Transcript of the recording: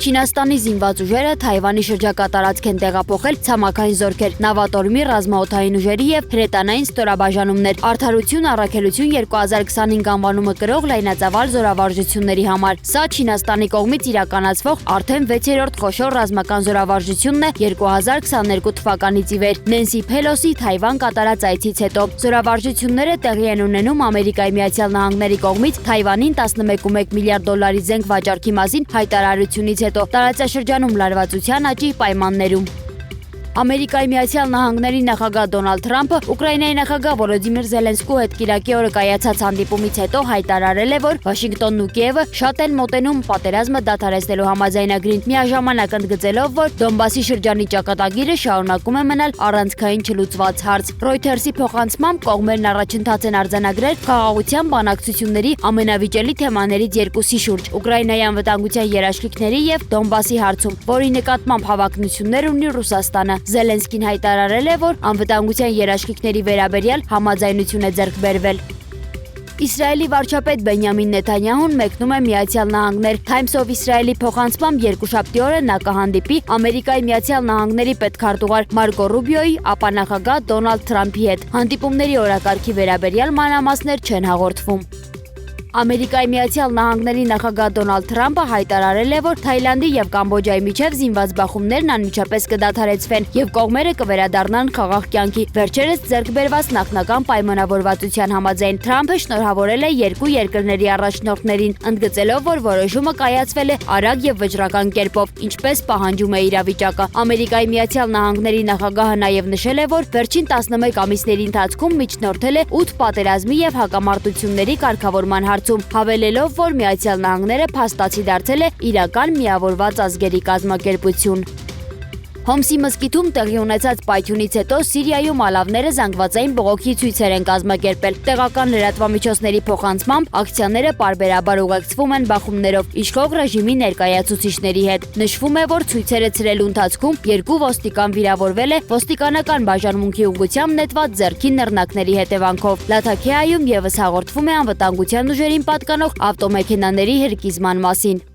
Չինաստանի զինված ուժերը Թայվանի շրջակա տարածք են տեղափոխել ցամաքային զորքեր, նավատորմի, ռազմաօդային ուժերի և հրետանային ստորաբաժանումներ։ Արդարություն, առաքելություն 2025 անվանումը կրող լայնածավալ զորավարժությունների համար։ Սա Չինաստանի կողմից իրականացվող արդեն 6-րդ խոշոր ռազմական զորավարժությունն է 2022 թվականից ի վեր Նենսի Փելոսի Թայվան կատարած այցից հետո։ Զորավարժությունները տեղի են ունենում Ամերիկայի Միացյալ Նահանգների կողմից Թայվանին 11.1 միլիարդ դոլարի զենք վաճառքի մասին հայտարարությունից հետո տարածաշրջանում լարվածության աճի պայմաններում։ Ամերիկայի Միացյալ Նահանգների նախագահ Դոնալդ Թրամփը Ուկրաինայի նախագահ Վոլոդիմիր Զելենսկու հետ կիրակի օրը կայացած հանդիպումից հետո հայտարարել է, որ Վաշինգտոնն ու Կիևը շատ են մոտենում պատերազմը դադարեցնելու համաձայնագրին, միաժամանակ ընդգծելով, որ Դոնբասի շրջանի ճակատագիրը շարունակում է մնալ առանցքային չլուծված հարց։ Reuters-ի փոխանցմամբ կողմերն առաջընթաց են արձանագրել խաղաղության բանակցությունների ամենավիճելի թեմաներից երկուսի շուրջ՝ Ուկրաինայի անվտանգության երաշխիքների և Դոնբասի հարցում, որի նկատմամբ հավակնություններ ունի Ռուսաստանը։ Զելենսկին հայտարարել է, որ անվտանգության երաշխիքների վերաբերյալ համաձայնություն է ձեռք բերվել։ Իսրայելի վարչապետ Բենյամին Նեթանյահուն մեկնում է Միացյալ Նահանգներ։ Times of Israel-ի փոխանցմամբ երկուշաբթի օրը նա կհանդիպի Ամերիկայի Միացյալ Նահանգների պետքարտուղար Մարկո Ռուբիոյի, ապա նախագահ Դոնալդ Թրամփի հետ։ Հանդիպումների օրակարգի վերաբերյալ մանրամասներ չեն հաղորդվում։ Ամերիկայի Միացյալ Նահանգների նախագահ Դոնալդ Թրամփը հայտարարել է, որ Թայլանդի եւ Կամբոջայի միջև զինված բախումներն անմիջապես կդադարեցվեն եւ կողմերը կվերադառնան խաղաղ կյանքի։ Վերջերս ձեռք բերված նախնական պայմանավորվածության համաձայն Թրամփը շնորհավորել է երկու երկրների առաջնորդներին, ընդգծելով, որ որոշումը կայացվել է արագ եւ վճռական կերպով, ինչպես պահանջում է իրավիճակը։ Ամերիկայի Միացյալ Նահանգների նախագահը նաեւ նշել է, որ վերջին 11 ամիսների ընթացքում միջնորդել է 8 պատերազմի եւ հակամարտությունների կարգավորման հավելելով, որ Միացյալ Նահանգները փաստացի դարձել է իրական միավորված ազգերի կազմակերպություն։ Հոմսի մզկիթում տեղի ունեցած պայթյունից հետո Սիրիայում ալավները զանգվածային բողոքի ցույցեր են կազմակերպել։ Տեղական լրատվամիջոցների փոխանցմամբ ակցիաները պարբերաբար ուղեկցվում են բախումներով իշխող ռեժիմի ներկայացուցիչների հետ։ Նշվում է, որ ցույցերը ցրելու ընթացքում 2 ոստիկան վիրավորվել է ոստիկանական բաժանմունքի ուղղությամբ նետված ձեռքի նռնակների հետևանքով։ Լաթաքեայում եւս հաղորդվում է անվտանգության ուժերին պատկանող ավտոմեքենաների հրկիզման մասին։